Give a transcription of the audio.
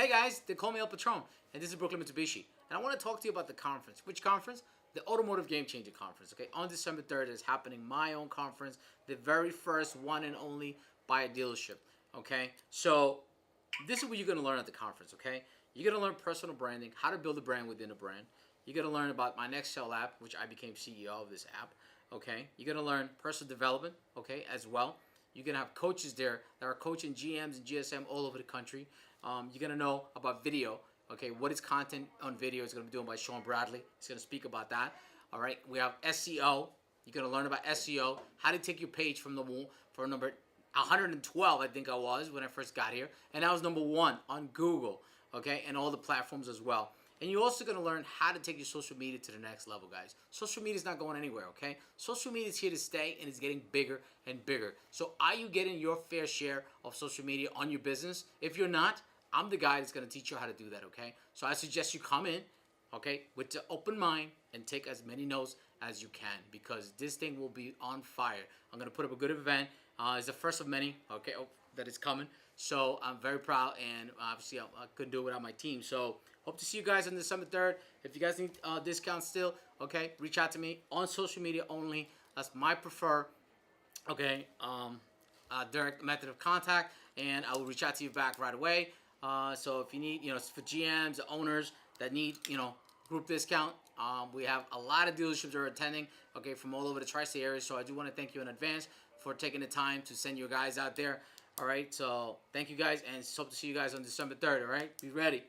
Hey guys, they call me El Patronn, and this is Brooklyn Mitsubishi. And I want to talk to you about the conference. Which conference? The Automotive Game Changer Conference. Okay, on December 3rd is happening my own conference, the very first one and only by a dealership. Okay, so this is what you're going to learn at the conference. Okay, you're going to learn personal branding, how to build a brand within a brand. You're going to learn about my next sell app, which I became CEO of this app. Okay, you're going to learn personal development. Okay, as well. You're going to have coaches there that are coaching GMs and GSM all over the country. You're going to know about video. Okay, what is content on video is going to be doing by Sean Bradley. He's going to speak about that. All right, we have SEO. You're going to learn about SEO, how to take your page from number 112, I think I was when I first got here. And I was number 1 on Google, okay, and all the platforms as well. And you're also going to learn how to take your social media to the next level, guys. Social media is not going anywhere, okay? Social media is here to stay, and it's getting bigger and bigger. So are you getting your fair share of social media on your business? If you're not, I'm the guy that's going to teach you how to do that, okay? So I suggest you come in, okay, with the open mind and take as many notes as you can, because this thing will be on fire. I'm going to put up a good event. It's the first of many, okay, that is coming. So I'm very proud, and obviously I couldn't do it without my team. So hope to see you guys on December 3rd. If you guys need discounts still, okay, reach out to me on social media only. That's my preferred, okay, direct method of contact, and I will reach out to you back right away. So if you need, for GMs, owners that need, group discount, we have a lot of dealerships that are attending, okay, from all over the tri-state area. So I do want to thank you in advance for taking the time to send your guys out there. All right, so thank you guys, and hope to see you guys on December 3rd. All right, be ready.